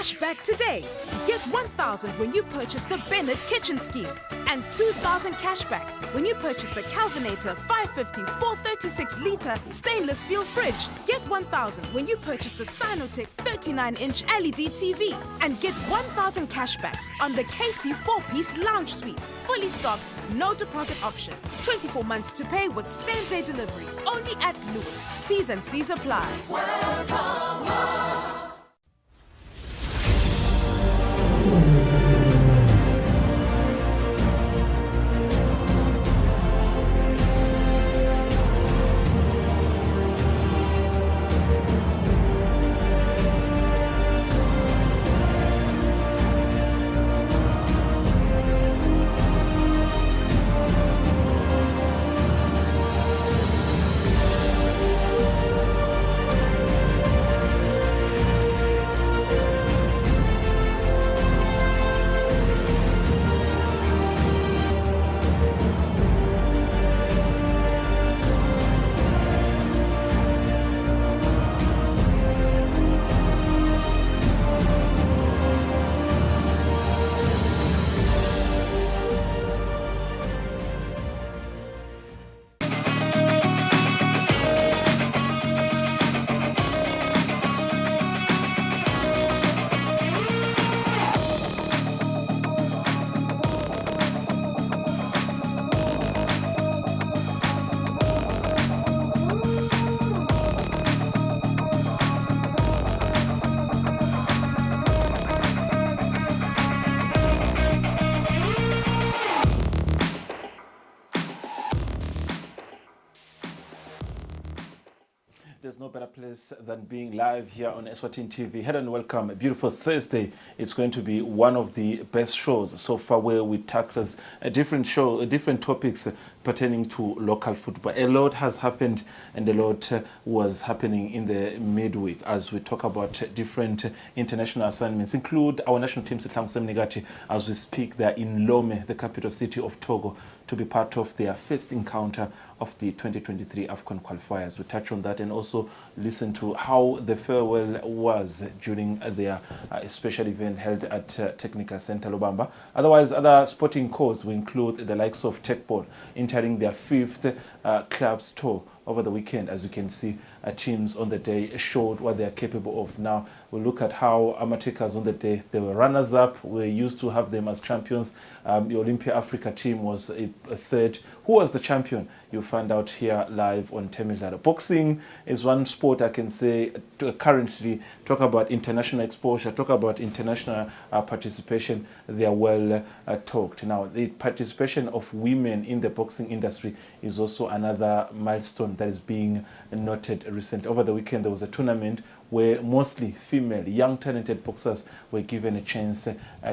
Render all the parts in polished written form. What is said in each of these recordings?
cash back today. Get 1,000 when you purchase the Bennett Kitchen Scheme and 2,000 cash back when you purchase the Calvinator 550 436-litre stainless steel fridge. Get 1,000 when you purchase the Sinotech 39-inch LED TV and get 1,000 cash back on the KC 4-piece lounge suite. Fully stocked, no deposit option. 24 months to pay with same-day delivery. Only at Lewis. T's and C's apply. Welcome home. There's no better place than being live here on Eswatini TV. Hello and welcome. A beautiful Thursday. It's going to be one of the best shows so far, where we tackle a different show, different topics pertaining to local football. A lot has happened, and a lot was happening in the midweek as we talk about different international assignments, include our national team as we speak. They're in Lome, the capital city of Togo, to be part of their first encounter of the 2023 AFCON qualifiers. We touch on that and also listen to how the farewell was during their special event held at Technical Center Lubamba. Otherwise, other sporting codes will include the likes of Techball entering their fifth clubs tour over the weekend. As you can see, teams on the day showed what they are capable of. Now we'll look at how Amatekers on the day, they were runners-up. We used to have them as champions. The Olympia Africa team was a third. Who was the champion? You'll find out here live on Temidlalo. Boxing is one sport I can say to currently talk about international exposure, talk about international participation. They are well talked. Now, the participation of women in the boxing industry is also another milestone that is being noted recently. Over the weekend, there was a tournament where mostly female, young, talented boxers were given a chance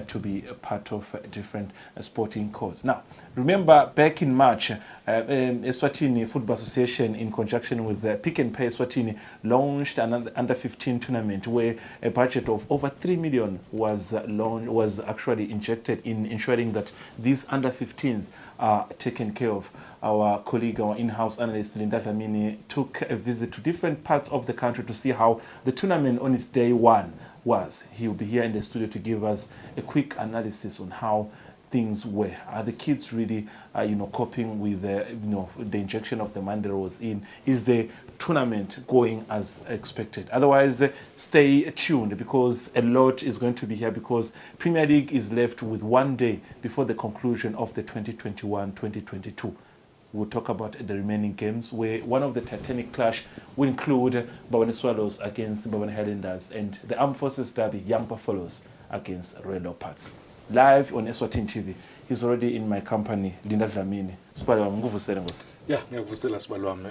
to be a part of different sporting codes. Now, remember back in March, Eswatini Football Association, in conjunction with Pick and Pay Eswatini, launched an under-15 tournament where a budget of over 3 million was actually injected in ensuring that these under-15s are taken care of. Our colleague, our in-house analyst, Linda Dlamini, took a visit to different parts of the country to see how the tournament on its day one was. He will be here in the studio to give us a quick analysis on how things were. Are the kids really, coping with the injection of the money that was in? Is the tournament going as expected? Otherwise, stay tuned, because a lot is going to be here, because Premier League is left with 1 day before the conclusion of the 2021-2022. We'll talk about the remaining games, where one of the Titanic clash will include Bawani Swallows against Bawani Highlanders and the Armed Forces Derby, Young Buffaloes against Red Leopards. Live on Eswatini TV. He's already in my company, Linda Dlamini. Sibali wami, nguvusele ngosi. Yeah, ngiyakuvusela sibali wami.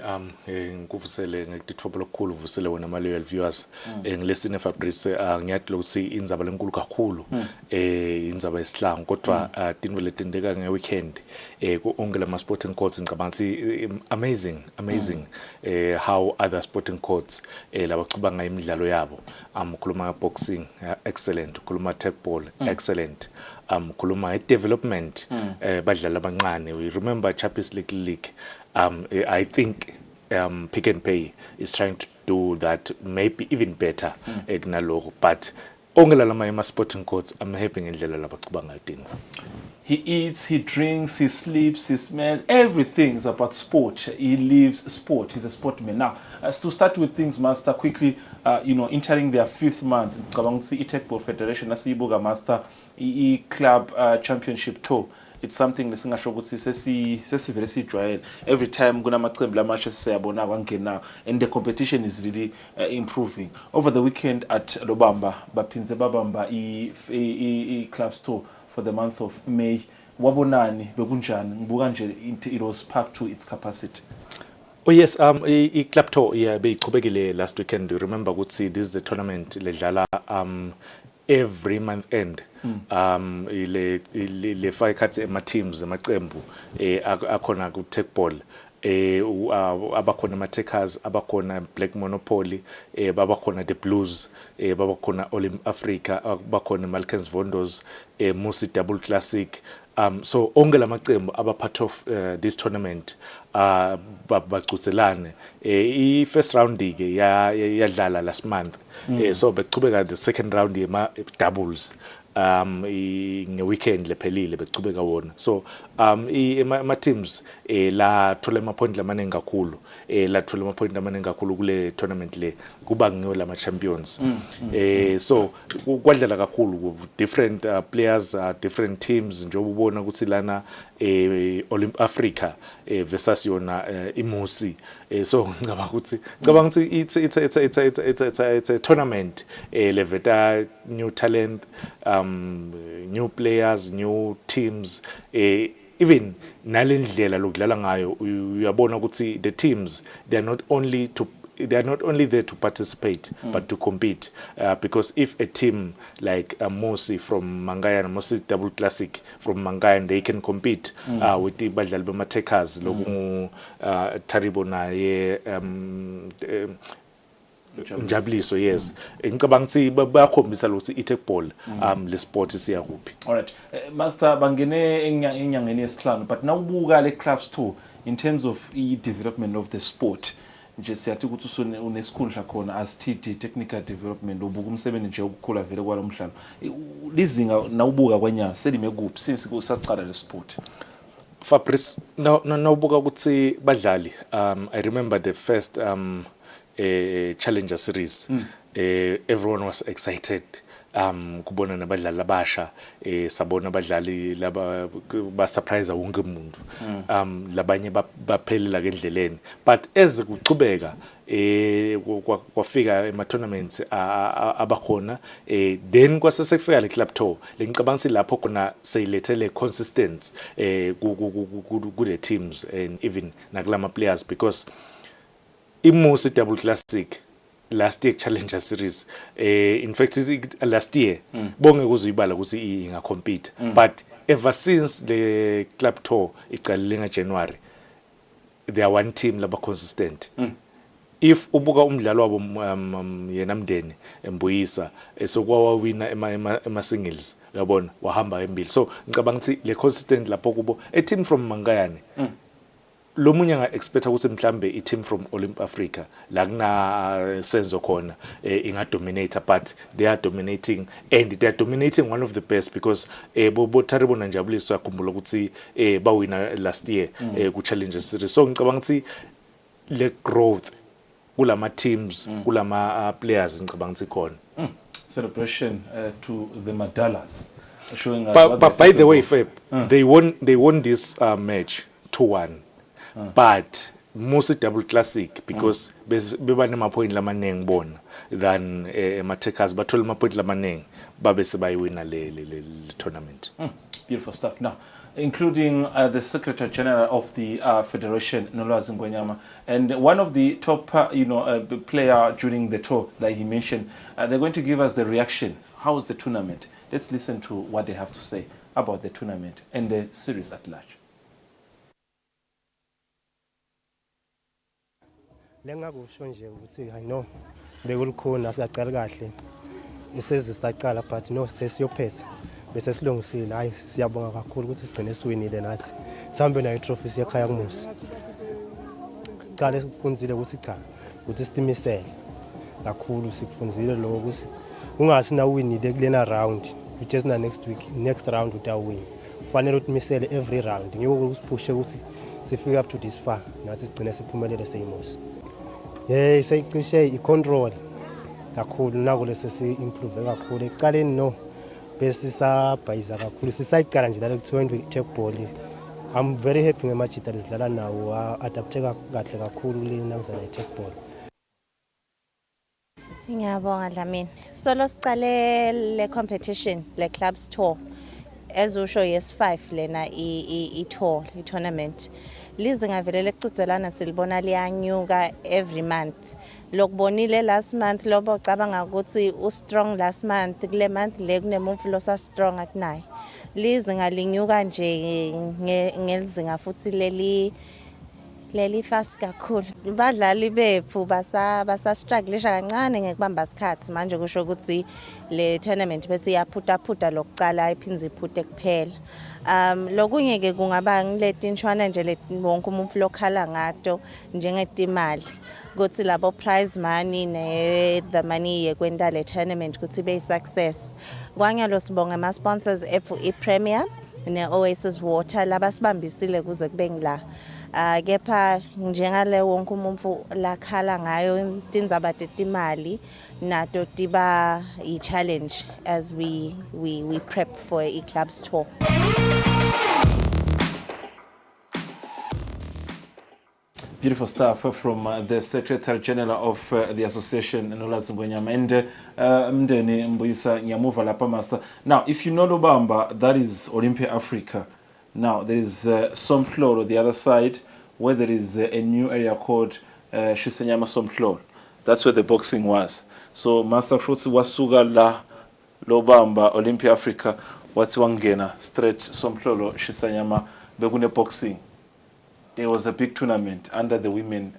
Ngikuvusele ngikuthobo lokukhulu uvusele wena ma-loyal viewers. Ngilesine Fabrice ngiyathi ukuthi indzaba lenkulu kakhulu indzaba yesihlangu, kodwa tinto letendeka ngeweekend onke lama sporting courts ngicabanga ukuthi amazing how other sporting courts labachuba ngayo imidlalo yabo. Khuluma boxing excellent, khuluma tacball excellent, khuluma development badlala abancane. We remember Champions League. I think Pick and Pay is trying to do that maybe even better, but ongela lama ema sporting courts I'm happy ngendlela labacuba ngayo thina. He eats, he drinks, he sleeps, he smells. Everything is about sport. He lives sport. He's a sportman. Now, as to start with things, Master, quickly, entering their 5th month, Kabangsi Football Federation, Nasibuga Master, Club Championship Tour. It's something lesingasho ukuthi sesivele sijwayele. Every time kunamaqembu lamasha siyabona kwangena and the competition is really improving. Over the weekend at Lobamba, baphinze babamba I clubs tour for the month of May. Wabonani bekunjani? Ngibuka nje it was packed to its capacity. Oh yes, club tour yeah beyiqhubekile last weekend. You remember ukuthi this is the tournament ledlala every month end. Le five cards ema teams amaqembu akhona ku tech ball abakhona ama takers abakhona Black Monopoly babakhona the Blues babakhona Olymp Africa babakhona Malkens Vondos Musi Double Classic. So onke lamaqembu aba part of this tournament bagcutselane I first round ke yadlala last month. So beqhubeka the second round yema doubles nge weekend lephelile beqhubeka wona. So ama teams la thola ama point lamanengi kakhulu la thola ama point lamanengi kakhulu kule tournament le kuba ngiyo lama champions. So kwadlala kakhulu different players different teams njengoba ubona ukuthi lana Olymp Africa versus yona iMusi. So ngicabanga ukuthi it's a tournament leveta new talent, new players, new teams, even nalendlela lokudlala ngayo uyabona ukuthi the teams they are not only there to participate but to compete, because if a team like Musi from Mangayan, Musi Double Classic from Mangayan, they can compete with the badlali bama-takers loku Taribo naye Njabuliso. Yes, ngicabanga ukuthi bayakhombisa ukuthi i-tech ball le sport siya kuphi. All right, Master bangene enyangeni yesihlanu, but nawubuka le clubs too in terms of development of the sport nje siyathi ukuthi unesikhundla khona as TD technical development ubuka umsebenzi nje ukukhula vele kwalomhlalo lizinga nawubuka kwanyana selime kuphi since kusaqala le sport. Fabrice nawubuka ukuthi badlali I remember the first Challenger series. Everyone was excited kubona nabadlali abasha sabona abadlali laba ba surprise wonke umuntu labanye baphelela ngendleleni, but as kucubeka kwafika ema tournaments abakhona then kwasesekufika le club tour lengicabanga lapho khona seyilethele consistent ku the teams and even nakulama players, because iMusi Double Classic last year Challenger series in fact last year bonge kuzuyibala ukuthi inga compete, but ever since the club tour iqalile nga January they are one team laba consistent. If ubuka umdlalo wabo yena Mdeni Mbuyisa sokwawa wina ema singles uyabona wahamba embili, so ngicabanga ukuthi le consistent lapho kubo a team from Mangayane lo munye nga expect ukuthi mhlambe I team from Olymp Africa la kuna senzo khona inga dominate, but they are dominating and they are dominating one of the best, because bo Taribo na Njabuliso yakhumbula ukuthi ba wina last year ku Challenger series. So ngicabanga ukuthi le growth kulama teams kulama players ngicabanga ukuthi khona Celebration to the Madalas showing us but by the way Feb, they won this match 2-1. But Musi Double Classic, because beba nema point lamanengi bona than ma-takers bathola ama point lamanengi babe sebayiwina le tournament. Beautiful stuff. Now, including the Secretary General of the Federation, Nolwazi Ngwenyama, and one of the top player during the tour that he mentioned, they're going to give us the reaction. How was the tournament? Let's listen to what they have to say about the tournament and the series at large. Lengakusho nje ukuthi I know bekulikhona siyacala kahle isezisacala, but no sesiyophetha bese silungisile. Hayi siyabonga kakhulu ukuthi sigcine siwinile nathi sihambe nayo trophy siyekhaya kuMusi. Qale sifundzile ukuthi cha ukuthi sitimisele kakhulu, sikufundzile lokho ukuthi ungasi na win de kulena round just na next round utawin kufanele utimisele every round ngeke usipushe ukuthi sifike up to this far nathi sigcine siphumelele seyimos seyicishe icontrol kakhulu nako lesi improve kakhulu ekuqaleni no bese sabhayiza kakhulu sisayiqala nje la kuthiwa tech ball. I'm very happy ngemajita lezidlala nawo adapteka kahle kakhulu kulena ngizana tech ball. Ngiyabonga Dlamini. Solo sicale le competition le clubs tour ezusho yes5 lena I tour I tournament. Lizinga vele lecutselana silibona liyanyuka every month. Lokubonile last month lobo cabanga ukuthi u strong last month kule month le kunemuntu lo sa strong akunayi. Lizinga linyuka nje ngelizinga futhi leli fast kakhulu. Badlali bephu basa struggleisha kancane ngekubamba isikhathi manje kusho ukuthi le tournament bese iyaphutaphuta lokucala iphindze iphute kuphela. Lokunye ke kungaba ngileti inshwana nje wonke umuntu lokhala ngato njengetimali ukuthi labo prize money the money yekwenda le tournament ukuthi be success. Kwanyalo sibonga ama sponsors Premier ne Oasis Water labasibambisile kuze kube ngila. Kepha njengale wonke umuntu lakhala ngayo tindzaba tetimali nato tiba I challenge as we prep for a clubs tour. Beautiful stuff from the Secretary General of the Association, Nolazi Ngwenyama, and Mdeni Mbuyisa Nyamuva Lapa Master. Now, if you know Lobamba, that is Olympia Africa. Now, there is Somflor on the other side, where there is a new area called Shisanyama Somflor. That's where the boxing was. So, Master Frutsi Wasuga La Lobamba, Olympia Africa, what's Wangena, straight Somflor, Shisanyama, Begune boxing. There was a big tournament under the women,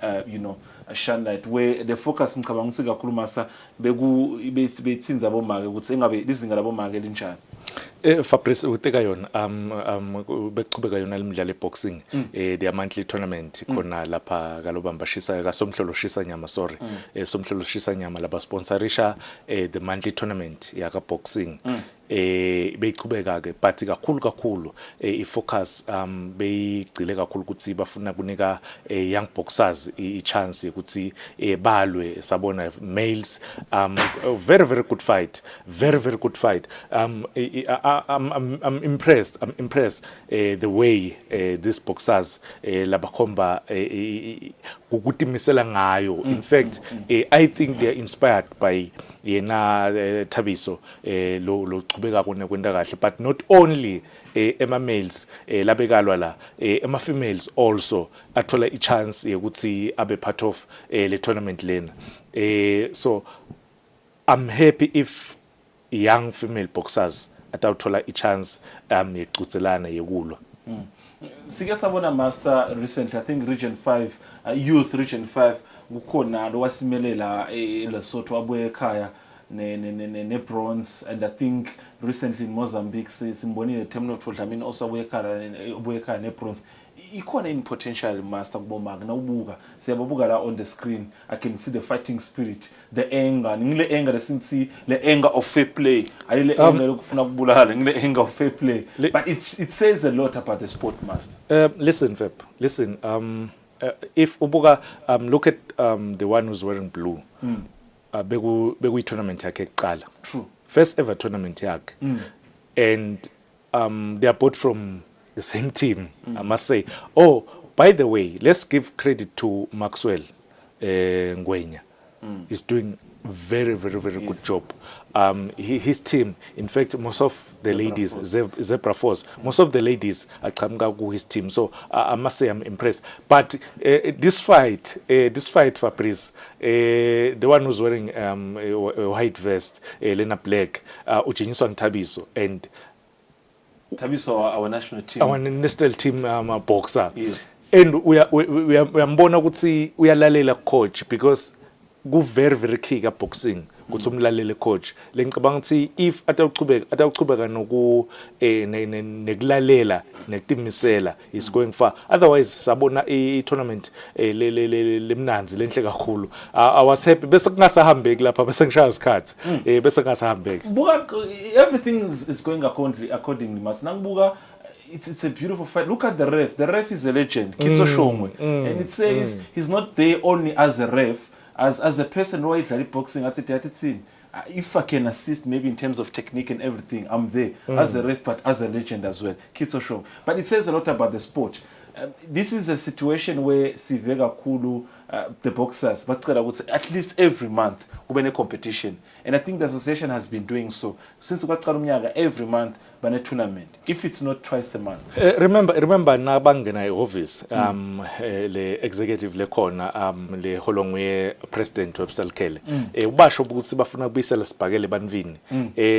Shanlight, where the focus in Kabangusiga Kulumasa, Begu Betsin Zabomag, would sing about this in Abomag in Chan. Fabrice uteka yona beqhubeka yona lemidlalo boxing the monthly tournament khona lapha kalobamba shisa ka somhlolo shisa nyama somhlolo shisa nyama laba sponsorisha the monthly tournament yaka boxing beyiqhubeka ke but kakhulu I focus beyigcile kakhulu ukuthi bafuna kunika young boxers I chance ukuthi balwe sabona males very good fight very good fight. I'm impressed the way these boxers labakhomba ukutimisela ngayo. In fact I think they are inspired by yena Thabiso lo qhubeka kwenda kahle, but not only ema males labekalwa la ema females also athola I chance ukuthi abe part of le tournament lena. So I'm happy if young female boxers atawuthola I chance yequtselana yekulwa. Sike sabona Master recently, I think Region 5 Youth Region 5 kukhona lo wasimelela eLesotho abuye ekhaya ne bronze, and I think recently in Mozambique simbonile Terminal Dlamini also abuye ekhaya ne bronze. Ikhona in potential Master kubomag na ubuka siyababuka la on the screen. I can see the fighting spirit, the anger, ngile anger lesinthi le anger of fair play, ayile anger lokufuna kubulala, ngile anger of fair play, but it says a lot about the sport, Master. Listen Feb, listen, if ubuka look at the one who's wearing blue, beku tournament yakhe ekuqala, True, first ever tournament yakhe, and they are both from the same team. I must say. Oh, by the way, let's give credit to Maxwell Ngwenya. He's doing very good job. His team, in fact, most of the ladies, Zebra Force, most of the ladies are coming with his team. So I must say I'm impressed. But this fight, Fabrice, the one who's wearing a white vest, Lena Black, Uchinyiswa Thabiso, and Thabiso, our national team. Our national team boxer. Yes. And we are mbona ukuthi uyalalela coach because go very key ka boxing ukuthi umlalele coach lengicabanga ukuthi if atawuqhubeka nekulalela nekutimisela is going far. Otherwise sabona i-tournament lemnanzi lenhle kakhulu. I was happy bese kungasahambeki lapha bese ngishaya isikhathi bese kungasahambeki. Buka everything is going accordingly mas nangibuka. It's a beautiful fight. Look at the ref. The ref is a legend, Kitso Shongwe. And it says he's not there only as a ref, as a person who is boxing. If I can assist maybe in terms of technique and everything, I'm there as a ref, but as a legend as well, Kitso Shongwe. But it says a lot about the sport. This is a situation where Sivega Kulu, the boxers, but I would say at least every month we a competition. And I think the association has been doing so since every month by a tournament, if it's not twice a month. Remember nabangena office le executive le khona le holongwe president website Kele ubasho ukuthi bafuna ukubisela sibhakele banvini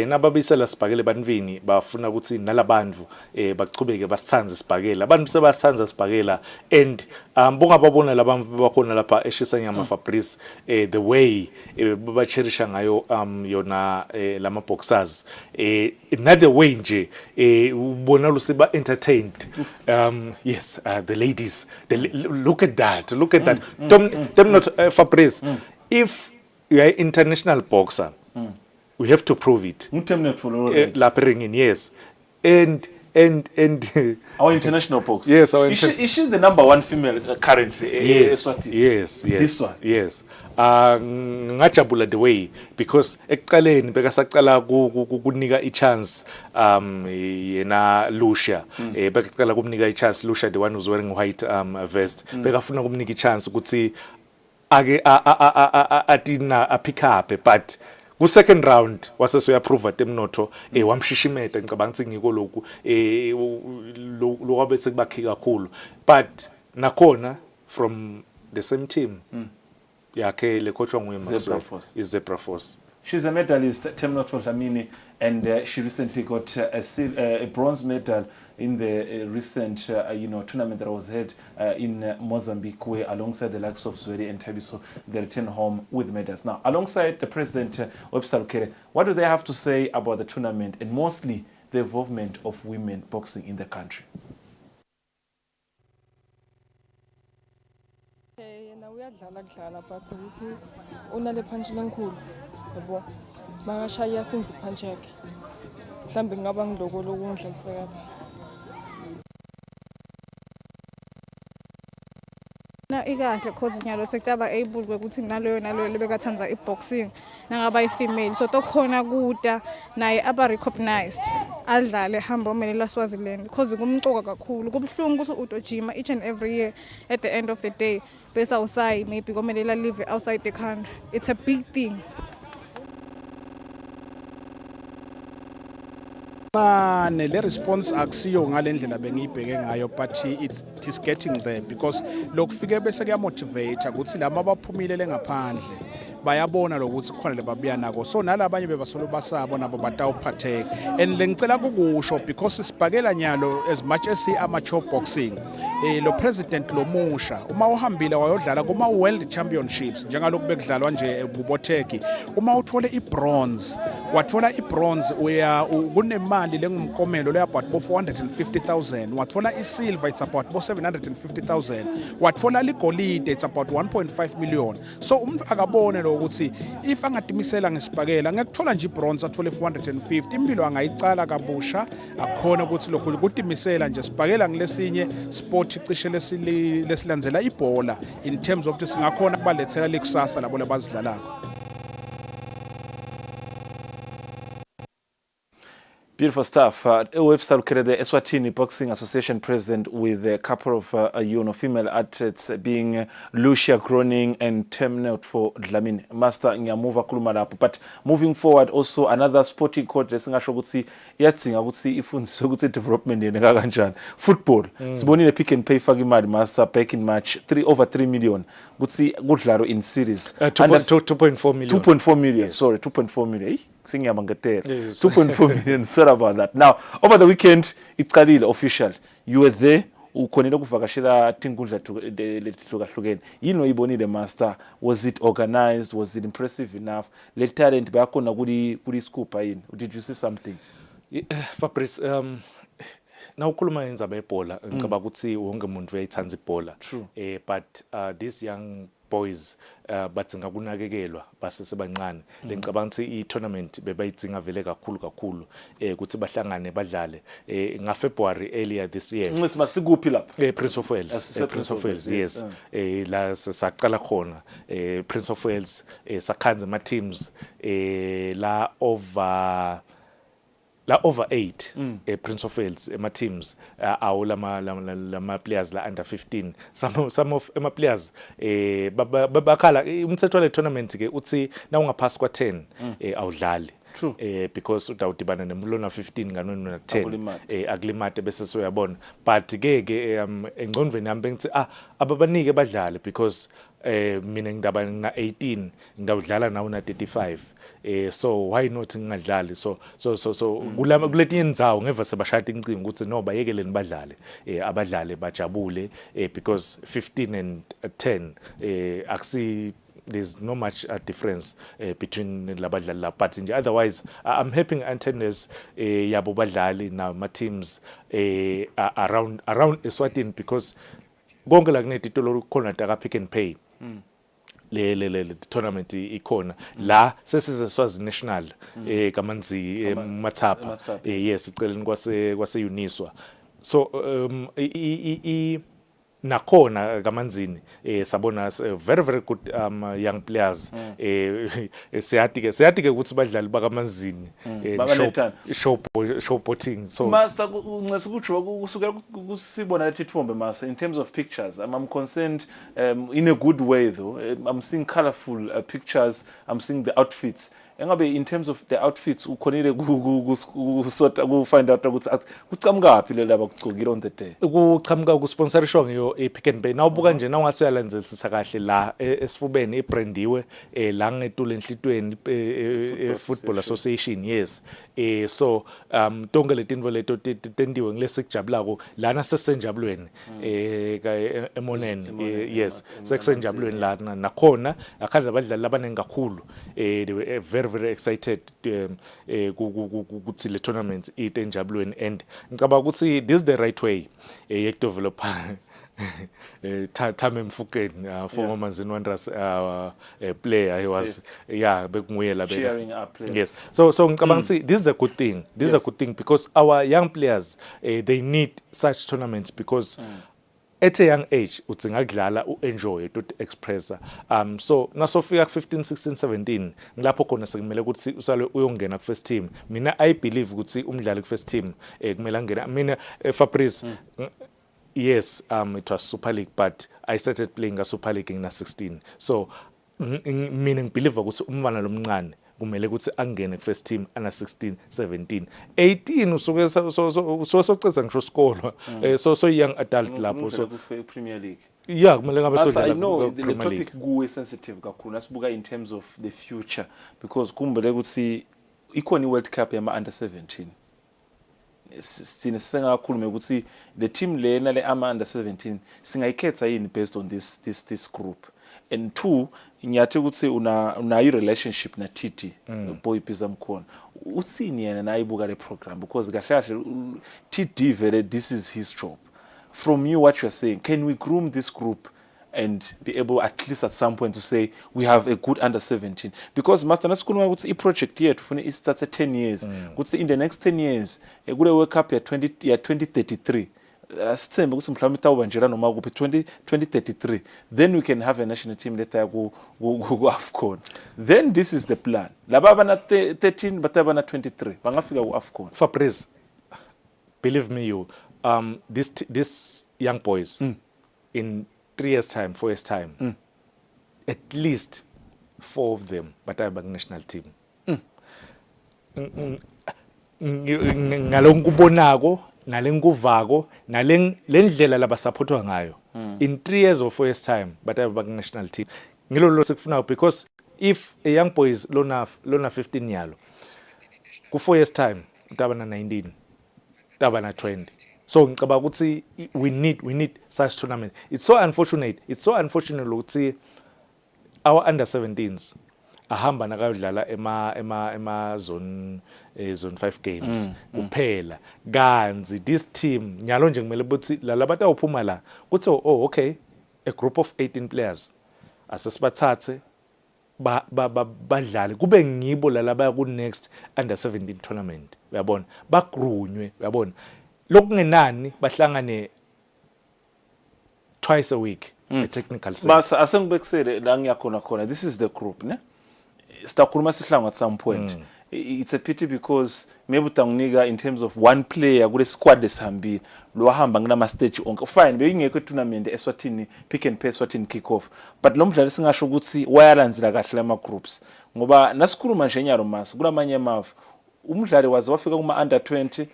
nababisela sibhakele banvini bafuna ukuthi nalabantu bachubeke basithanze sibhakela abantu sebasithanza sibhakela and bongababona labantu bakhona lapha eshisa nyama Fabrice the way bacherisha ngayo yona lama boxers another way nje ubona lusiba entertained yes the ladies look at that them not Fabrice if you are an international boxer we have to prove it lapha ringing yes and our international boxer. Yes, is she the number one female currently? Yes. This one. Yes. Ngajabula the way because ekuqaleni bekasaqala kunika ichance yena Lucia bekaqala kumnika ichance Lucia the one who's wearing white vest bekafuna kumnika ichance ukuthi ake atina pick up but ku second round waseso approve temnotho wamshishimeta ngicabanga ukuthi ngiko lokhu lokwabe sekubakhi kakhulu but nakhona from the same team yakhe le coach nguye is Zebra Force. She's a medalist, Temnotho Dlamini, and she recently got a bronze medal in the recent tournament that was held in Mozambique, where alongside the likes of Zweli and Tabiso, they return home with medals. Now, alongside the president, Webster Lukere, what do they have to say about the tournament and mostly the involvement of women boxing in the country? Uyadlala but ukuthi unale punch lenkulu yabo mangashaya since punch yakhe mhlambe ngaba ngiloko lokungidlaliseka na ikahle because nyalo sekutaba able ukuthi naloyo lebekathanza iboxing nangaba ifemale so tokhona kuda naye aba recognized adlale hamba omele laSwaziland because kumcoka kakhulu kubhlungu ukuthi utojima each and every year at the end of the day bese outside maybe komele la live outside the country. It's a big thing. Le response akusiyo ngalendlela bengiyibheke ngayo but it is getting there because lokufike bese kuyamotivate ukuthi lama baphumile lengaphandle bayabona lokuthi khona lebabuya nako so nalabanye bebasolo basabo nabo batawuphatheka and lengicela kukusho because sibhakela nyalo as much as amateur boxing lo president lo musha uma uhambile wayodlala kuma world championships njengalokhu bekudlalwa nje eBuboteki uma uthole ibronze wathola ibronze uya kunemali lengumkomelo le about 450,000 wathola isilver it's about 750,000 wathola ligolide it's about 1.5 million so umuntu akabone lo ukuthi if angadimisela ngesibhakela ngekuthola nje ibronze athole 450 impilo angayicala kabusha akukhona ukuthi lokhu kudimisela nje sibhakela ngilesinye sport cishe lesilandzela ibhola in terms of this singakhona kubalethela lekusasa labo labazidlalako. Beautiful stuff. Webster Lukere, the Eswatini Boxing Association president, with a couple of female athletes being Lucia Groning and Temnotho Dlamini. Master Nyamuva Kulumalapu. But moving forward, also another sporting court, lesingasho ukuthi yatsinga ukuthi ifundiswe ukuthi development yena kanjani. Football. Sibonile Pick and Pay faki imali master back in March over 3 million. Ukuthi kudlalo in series. 2.4 million. 2.4 million. Yes. Sorry, 2.4 million. 2.4 million. Sorry about that. Now, over the weekend, it's Khalil official. You were there. ukhonile ukuvakashela tinkundla letihlukahlukene yini oyibonile master? Was it organized? Was it impressive enough? Le talent bayakhona kuli scoop yini? Did you see something? Fabrice, na ukhuluma indzaba yebhola ngicabanga ukuthi wonke umuntu uyayithanda ibhola. But these young boys badzinga kunakekelwa basesebancane. Ngicabanga ukuthi i-tournament bebayidzinga vele kakhulu ukuthi bahlangane badlale nga February earlier this year. Ngithi masikuphi lapha? Prince of Wales. Prince of Wales, yes. La saqala khona Prince of Wales sakhanze ama teams la over 8 Prince of Wales ema teams awu lama players la under 15 some of ema players bakhala umthetho wale tournament ke uthi na ungaphasi kwa 10 awudlali. Because utawudibana nemlona 15 nganona 10 akulimate bese soyabona but ke engqondweni yami bengithi ababanike badlale because mina ngidaba nga 18 ngidawudlala nawo na 35 so why not ngingadlali so kuletinye indzawo ngeva sebashaya incingo ukuthi no bayekeleni badlale abadlale bajabule because 15 and 10 akusi there's no much difference between labadlali but otherwise I'm helping antennas yabo badlali na ma teams around Eswatini because konke la kunetitolo khona taka Pick and Pay le tournament ikhona la sesize Swazi National kamanzi Mathapha yes iceleni kwase Uniswa so nakhona kamanzini sabona very good young players siyathi ke ukuthi badlali bakamanzini showboating so master ungesikutsho kusukela kusibona lethi thombe master in terms of pictures I'm concerned in a good way though. I'm seeing colorful pictures, I'm seeing the outfits. Engabe in terms of the outfits ukhonile kusota ku find out ukuthi kucamukaphi le laba kucokile on the day ukuchamuka kusponsorishwa ngiyo Pick and Pay nawubuka nje nawungathi uyalenzelisisa kahle la esifubeni ibrandiwe la ngetule enhlitweni Football Association yes so tonke letinvo leto tendiwe ngilesikujabulako lana sesenjabulweni emoneni yes sesenjabulweni lana nakhona akhandla abadlali labanengi kakhulu they were very excited ukuthi le tournament itenjabulweni and ngicabanga ukuthi this is the right way yekudevelop Thame Mfukeni former Manzini Wanderers player he was bekunguye la cheering up players. Yes so ngicabanga ukuthi this is a good thing is a good thing because our young players they need such tournaments because at a young age udzinga kudlala uenjoy to expressa so nasofika ku 15 16 17 ngilapho khona sekumele ukuthi usale uyongena ku first team mina I believe ukuthi umdlali ku first team kumele angena mina Fabrice yes it was Super League but I started playing a Super League na 16 so mina ngibelieve ukuthi umfana lomncane kumele ukuthi angene ku first team ana 16 17 18 usuke socetha ngisho isikolo so young adult lapho so Premier League kumele ngabe sodlala I know the topic kuwe sensitive kakhulu asibuka in terms of the future because kumbele ukuthi ikhona iWorld Cup yama under 17 sine sengakhuluma ukuthi the team lena le ama under 17 singayikhetha yini based on this group and two ngiyathi ukuthi una relationship na TT boy Pizamkhona uthini yena nayibuka le program because kahle kahle TT vele this is his job from you what you are saying can we groom this group and be able at least at some point to say we have a good under 17 because master nasikhuluma ukuthi I project yethu funa I start 10 years ukuthi in the next 10 years kule World Cup ya 2033 asithembe ukuthi mhlawumbe itawuba njela noma kuphi 2033 then we can have a national team letha ku AFCON then this is the plan laba bana 13 batabana 23 bangafika ku AFCON. Fabrice believe me you this young boys in 3 years time 4 years time at least 4 of them bataba national team ngalokubonako nalenguvako nalendlela labasupportwa ngayo in 3 years or 4 years time bataba national team ngilo sikufuna because if a young boy is lona 15 yalo ku 4 years time utaba na 19 utaba na 20 So ngicabanga ukuthi we need such tournament. It's so unfortunate ukuthi our under 17s ahamba nakayodlala ema zone 5 games kuphela kanzi this team nyalo nje kumele ukuthi labantu awuphuma la kuthi oh okay a group of 18 players asesibathathe badlale kube ngibo lalaba ku next under 17 tournament uyabona bagrunywe uyabona lokungenani bahlangane twice a week a technical set basa asengibekisele la ngiyakhona khona this is the group ne sitakhuluma sihlangu at some point it's a pity because maybe utanginika in terms of one player kule squad lesihambile lo wahamba ngina stage onke fine beyingekho tournament eSwatini pick and pay eSwatini kick off but lo mdlalo singasho ukuthi wayalandzela kahle lama groups ngoba nasikhuluma nje nyalo mas kulamanye amafu umdlali waze wafika kuma under 20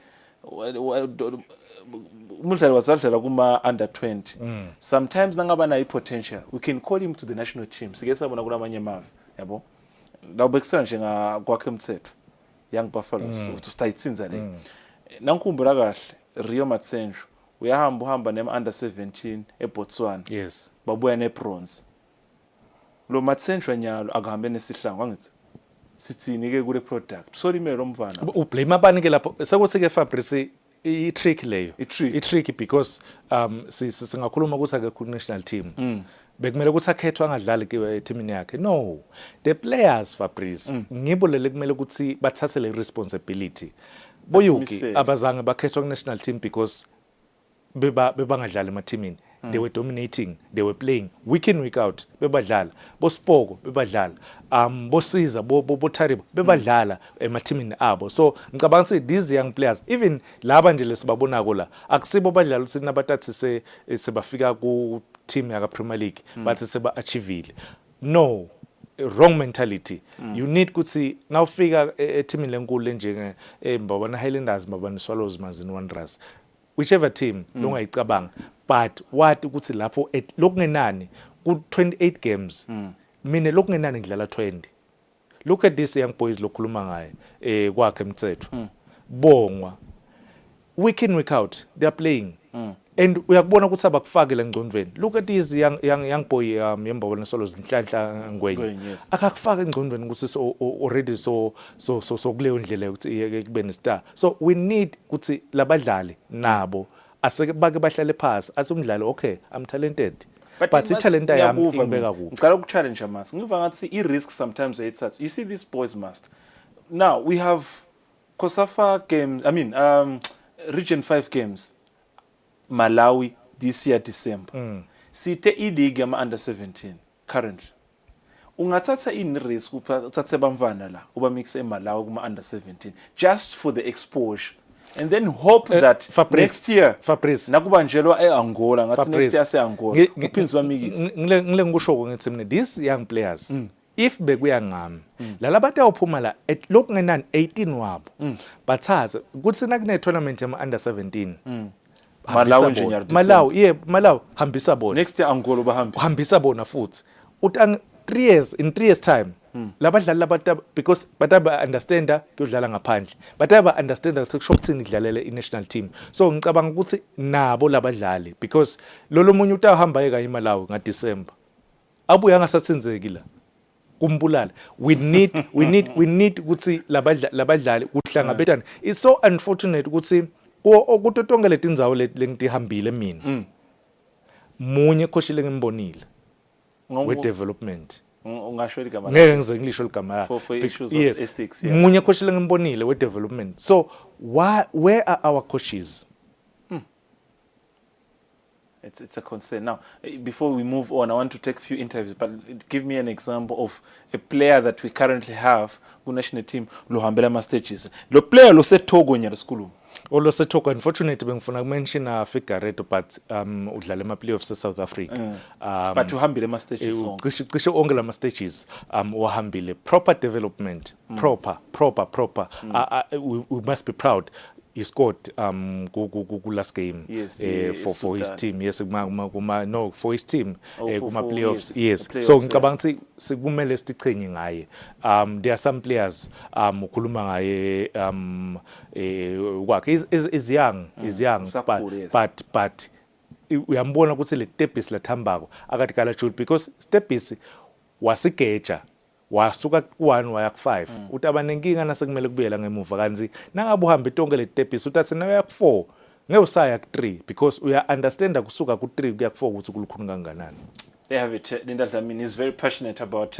umdlali wazadlala kuma under 20 sometimes nangaba na potential we can call him to the national team sike sabona kulamanye amafu yabo lawubekisana njenga kwakhe Mthetho Young Buffaloes to start sinza le nankhumbula kahle Rio Matsenjo uhamba nema under 17 eBotswana yes babuya ne bronze lo Matsenjo nyalo akuhambe nesihlangu angithi sithini ke kule product sorry melo mfana ublame abani ke lapho sekusike Fabrice i-trick leyo i-trick because singakhuluma ukuthi ake ku national team bekumele ukuthi akhethwe angadlali ke teamini yakhe no the players Fabrice ngibolele kumele ukuthi bathathe le responsibility boyuki abazange bakhethwa ku national team because bebangadlali ema teamini they were dominating they were playing week in week out bebadlala boSpoko bebadlala bosiza boTharibo bebadlala ema teamini abo so ngicabanga ukuthi these young players even laba nje lesibabonako la akusibo badlala ukuthi nabatathi sebafika ku team yaka Premier League but seba achievile no wrong mentality you need ukuthi nawufika eteamini lenkulu njenge Mbabana Highlanders Mbabana Swallows Mazini Wanderers whichever team longayicabanga but what ukuthi lapho lokungenani ku 28 games mina lokungenani ngidlala 20 look at this young boys lokhuluma ngaye kwakhe Mthetho bongwa week in week out they are playing and uyakubona ukuthi abakufake la ngcondweni look at these young boy yembabona solo zinhlanhla ngwenye akakufaka engcondweni ukuthi already so kuleyo ndlela ukuthi kube ne star so we need ukuthi labadlali nabo aseke bake bahlale phansi athi umdlali okay I'm talented but italent yami ingibeka kuphi ngicela ukuchallenge amas ngiva ngathi i-risk sometimes uyayithatha you see these boys must now we have COSAFA games region 5 games Malawi this year December sithe i-league yama under 17 currently ungathatha risk uthathe bamvana la uba mix eMalawi kuma under 17 just for the exposure and then hope that Fabrice, next year Fabrice nakubanjelwa eAngola ngathi next year seAngola kuphinzwa mikisi ngile ngikusho ngithi mina these young players if bekuya ngami lalabantu awuphuma la lokungenani 18 wabo bathathe kuthi nakune tournament yama under 17 Malawi engineer Malawi hambisa bona next year Angola bahambisa bona futhi utang 3 years in 3 years time labadlali labantu because bataba understanda kuyodlala ngaphandle bataba understanda ukuthi kusho ukuthini idlalele i-national team so ngicabanga ukuthi nabo labadlali because lolo munye utahamba eka eMalawi ngaDecember abuya ngasatsinzeki la kumbulala we need ukuthi labadlali kuhlangabetana it's so unfortunate ukuthi ukuthi tonke letindzawo lengitihambile mina munye khoshile ngimbonile we development ungasho igama ngeke ngize ngilisho igama for issues of ethics munye khoshile ngimbonile we development so where are our coaches it's a concern now before we move on I want to take a few interviews but give me an example of a player that we currently have ku national team lo hambela ama stages lo player lo seTogo nya lesikulu Olo sethoka unfortunately bengifuna ukumention Figueredo but udlala ema playoffs eSouth Africa but uhambile ama stages cishe onke lama stages wahambile proper development proper we must be proud he scored last game Yes, for his team. Yes, no, for his team kuma playoffs. Yes. The So playoffs, ngicabanga ukuthi sikumele sicinye ngaye. There are some players ukhuluma ngaye kwakhe is young, Usakhulu, yes. but uyambona ukuthi le Stepis lathambako akade kala Jude because Stepis wasigeja wasuka ku1 waya ku5 uthi abanenkinga nasekumele kubuyela ngemuva kanzi nangabe uhamba itonke le Stepis uthi athina uya ku4 ngewusaya ku3 because uya understand kusuka ku3 kuya ku4 ukuthi kulukhuni kanganani. They have it. Linda Dlamini is very passionate about,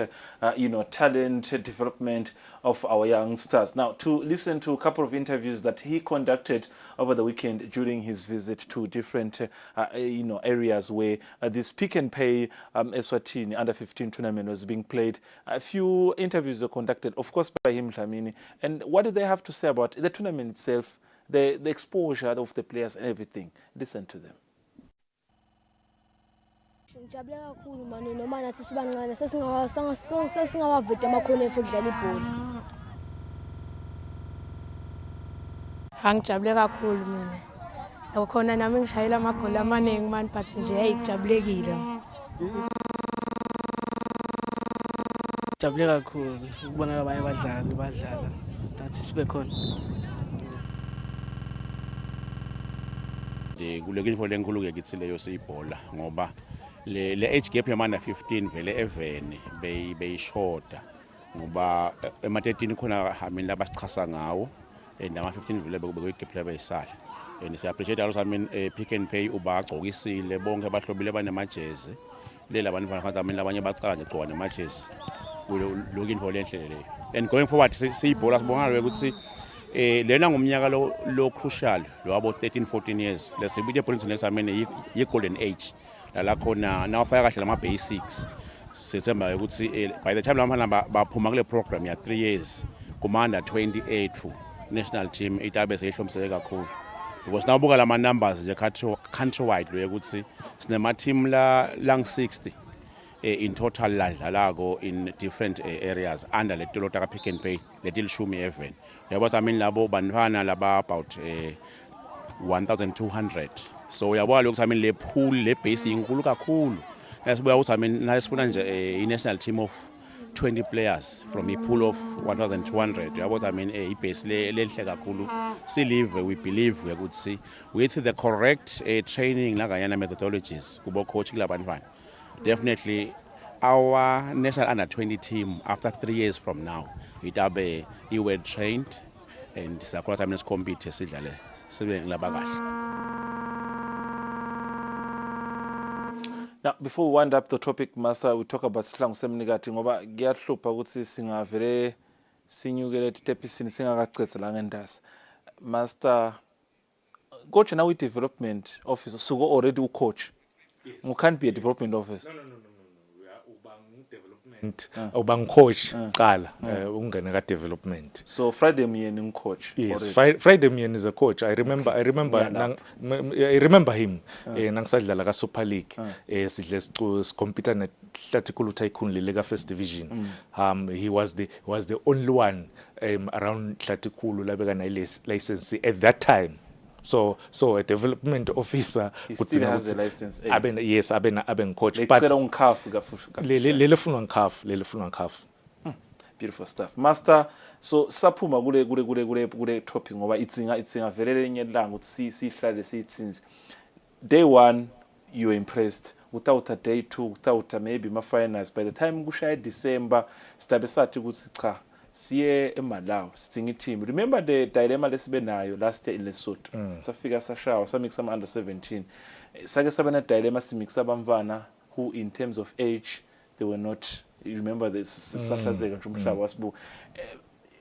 talent, development of our youngsters. Now, to listen to a couple of interviews that he conducted over the weekend during his visit to different, areas where this Pick and Pay Eswatini under-15 tournament was being played. A few interviews were conducted, of course, by him, Dlamini. And what do they have to say about the tournament itself, the exposure of the players and everything? Listen to them. Ngijabule kakhulu manje noma nathi sibancane sesingawavida amakhono ethu ukudlala ibhola. Angijabule kakhulu mina. Lokhona nami ngishayela amagoli amaningi manje but nje ayijabulekile. Ngijabule kakhulu ukubona abanye badlala nathi sibe khona. Kulekile for lenkulu ke kithi leyo siyibhola ngoba le age gap yamana 15 vele evene beyishoda ngoba ema 13 khona hamini labasichasa ngawo nama 15 vele bekuyigap labeyisala and siya appreciate also Pick and Pay ubagcokisile bonke abahlobile abanamajezi lela abantu bafana mina labanye bacala nje gcoka namajezi looking for lenhle leyo and going forward siyibhola sibonga ukuthi lena ngumnyaka lo crucial lo abo 13-14 years lesibike point nesamene yi golden age la khona nawufaka kahle lama basics sithemba ukuthi by the time labafana baphuma kule program ya 3 years kumanda 28 national team itabe seyihlomseke kakhulu because nawubuka lama numbers nje country wide lo ukuthi sinema team la 60 in total ladlalako in different areas under le tolota ka Pick and Pay letilishumi even uyabona labo bantwana laba about 1200 so uyabona ukuthi le pool le base inkulu kakhulu nasibuya ukuthi nasifuna nje i national team of 20 players from a pool of 1200 uyabona i base lenhle kakhulu silive we believe ukuthi with the correct training lakayana methodologies kubo coach kulabantwana definitely our national under 20 team after 3 years from now itabe well trained and sakura time compete sidlale sibe ngilaba kahle. Now, before we wind up the topic, Master, we talk about Sihlangu Semnikati ngoba giyahlupha ukuthi singavele sinyukele tepisini singakacetha la ngendasi. Master, coach now with development officer, so already a coach. Yes. You can't be a development officer. No. Ubang coach qala ungene ka development. So Friday Mien coach. Yes, Friday Mien is a coach. I remember him nangisadlala ka Super League sidle compete na Hlatikulu Tycoon League first division. He was the only one around Hlatikulu labeka na license at that time. So a development officer still has a license. Yes, aben coach. But beautiful stuff. Master, so saphuma kule topic ngoba itsinga vele lenye langa ukuthi sihlale sithins. Day 1 you were impressed. Without a day 2, without maybe ma finals by the time kushaya December stabe sathi ukuthi cha siye eMalawi sithinga team. Remember the dilemma lesibe nayo last year in Lesotho. Safika sashawa samix some under 17. Sake sabana dilemma simix abamvana who in terms of age they were not, you remember this sahlazeka nje umhlaba wasibu.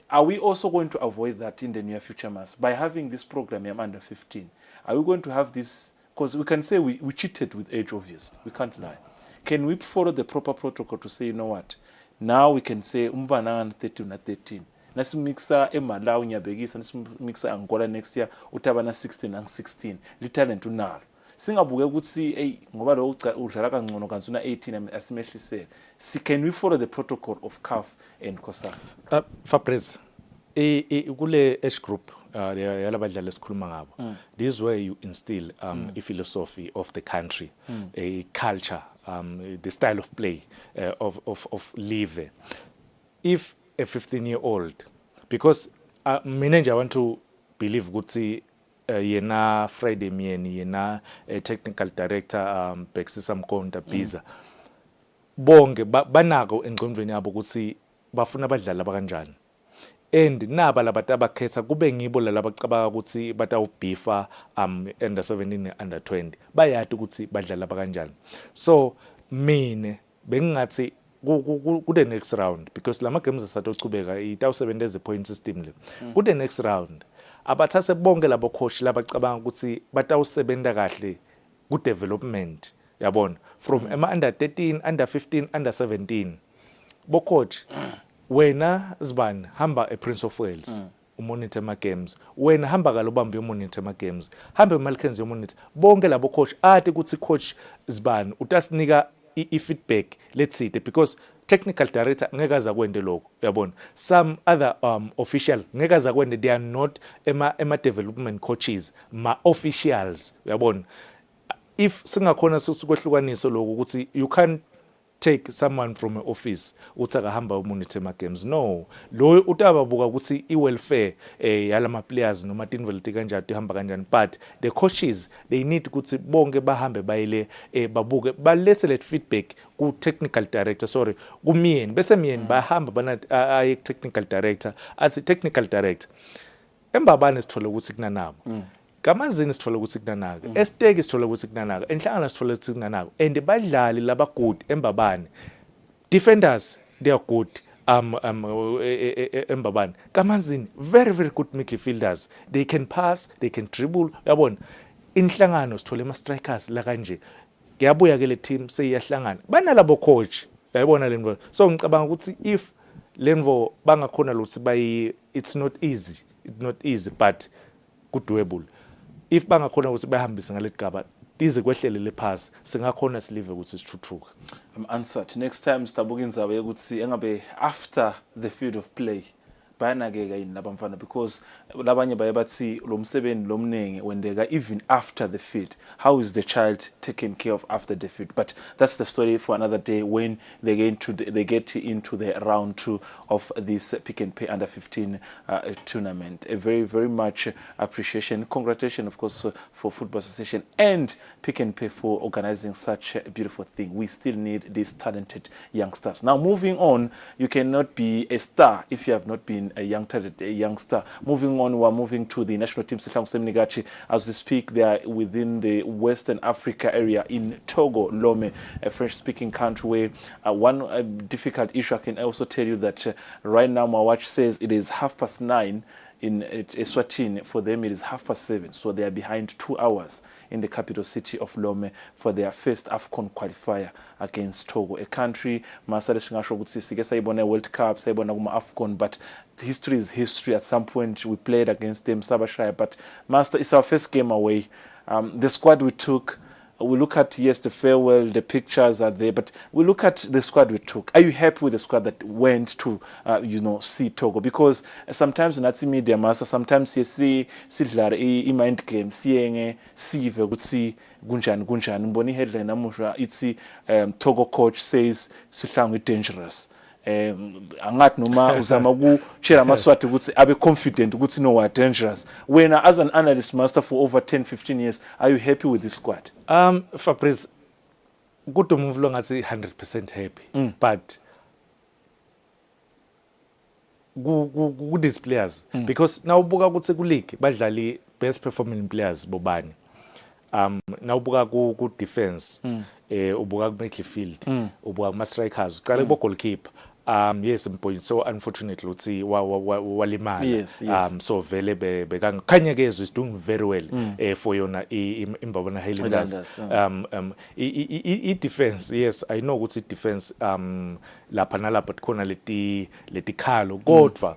Are we also going to avoid that in the near future, Mas, by having this program under 15? Are we going to have this, because we can say we cheated with age, obviously, we can't lie. Can we follow the proper protocol to say, you know what, now we can say umvana 13 na 13 nasimixa eMalawi nyabekisa nasimixa Angola next year utabana 16 and 16 litalent unalo singabuke ukuthi ngoba lo udlala kangcono kanzuna 18 asimehlisele. Can we follow the protocol of CAF and COSAF? Fabrice kule age group yalabadlali esikhuluma ngabo. This is where you instill a philosophy of the country, a culture, the style of play of Live. If a 15-year-old, because manager want to believe ukuthi yena Friday Mieni yena technical director Bexisa Mkonda Biza bonke banako engqondweni yabo ukuthi bafuna abadlali abakanjani, and naba labantu abakhetha kube ngibo lalabo abacabanga ukuthi batawubhifa under 17 under 20 bayati ukuthi badlala abakanjani. So mina bengingathi ku-the next round, because lama games asatochubeka itawusebenzisa point system le ku-the next round abathase bonke labo coach labacabanga ukuthi batawusebenta kahle ku development, yabona, from under 13 under 15 under 17 bo coach wena Zibani hamba Prince of Wales umonitor ama games, wena hamba kalobamba umonitor ama games, hamba eMalkens umonitor, bonke labo coach athi ukuthi coach Zibani utasinika i-feedback let's see, because technical director ngeke aza kwende lokho, yabona, some other officials ngeke aza kwende, they are not ema development coaches, ma officials, yabona. If singakhona sokuhlukanisa lokho ukuthi you can't take someone from an office uthi akahamba umonitor ama games, no, lo utababuka ukuthi i-welfare yalama players noma tinvelty kanjani ihamba kanjani, but the coaches they need ukuthi bonke bahambe bayile babuke balese let feedback ku technical director, sorry, kumiyeni bese miyeni bahamba bana aye technical director athi technical director embabane sithola ukuthi kunanabo Kamanzini sithola ukuthi kunanaka, Estegi sithola ukuthi kunanaka, Enhlangano sithola ukuthi kunanaka, and badlali laba good embabane. Defenders they are good embabane. Kamanzini very very good midfielders. They can pass, they can dribble. Yabona. Inhlangano sithola ama strikers la kanje. Kuyabuya ke le team seyiyahlangana. Banalabo coach. Yabona lenvo. So ngicabanga ukuthi if lenvo bangakhona ukuthi it's not easy but good doable. If bangakhona ukuthi bahambise ngalegaba tize kwehlele lephasi singakhona silive ukuthi sithuthuka. I'm answered. Next time sidabuka indaba yokuthi engabe after the field of play bayanakeka yini labamfana, because labanye baye bathi lo msebenzi lomnengi wendeka even after the field. How is the child taken care of after the field? But that's the story for another day when they get into the round 2 of this Pick and Pay under 15 tournament. A very very much appreciation, congratulations of course for Football Association and Pick and Pay for organizing such a beautiful thing. We still need these talented youngsters. Now moving on, you cannot be a star if you have not been a youngster. Moving on, we're moving to the national team. As we speak, they are within the Western Africa area in Togo, Lome, a French-speaking country, where one difficult issue I can also tell you that right now my watch says it is 9:30 in Eswatini. For them it is 7:30, so they are behind 2 hours in the capital city of Lome for their first AFCON qualifier against Togo, a country masale singasho ukuthi sike sayibona World Cup, sayibona kuma AFCON, but history is history. At some point we played against them Sabashaya, but master, it's our first game away. The squad we took, we look at, yes, the farewell, the pictures are there, but we look at the squad we took. Are you happy with the squad that went to, see Togo? Because sometimes not see media master, sometimes you see mind game, see see Gunjan, Mboni headline, it's Togo coach says Sihlangu dangerous. Angat noma uzama ukushare amaswati ukuthi abe confident ukuthi no are dangerous. When as an analyst master for over 10-15 years, are you happy with this squad? Fabrice, good to move along, I say 100% happy, but good these players, because now ubuka ukuthi ku league badlali best performing players bobani. Now ubuka ku defense, ubuka ku midfield, ubuka ku strikers, uqale ku goalkeeper. Yes, so unfortunately uthi walimala. Yes. So vele bekangkhanya ke is doing very well for yona imbabana Highlanders. I defense, yes, I know ukuthi defense lapha nalapha khona leti khalo kodwa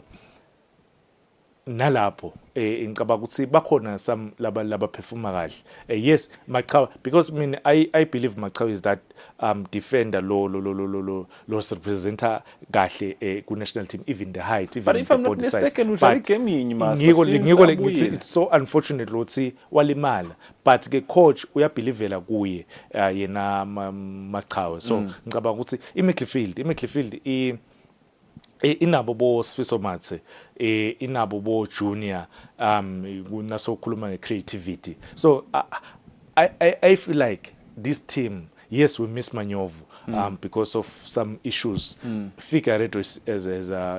nalapho ngicabanga ukuthi bakhona some laba performa kahle yes Machawa because I believe Machawa is that defender lo representer kahle ku national team even the height even but if I'm not mistaken udlala game yinye master it's so unfortunate ukuthi walimala but ke coach uyabelievela kuye yena Machawa so ngicabanga ukuthi i-midfield inabo bo Sifiso Mathe inabo bo junior kunasokhuluma nge-creativity so I feel like this team yes we miss Manyovu because of some issues Figueiredo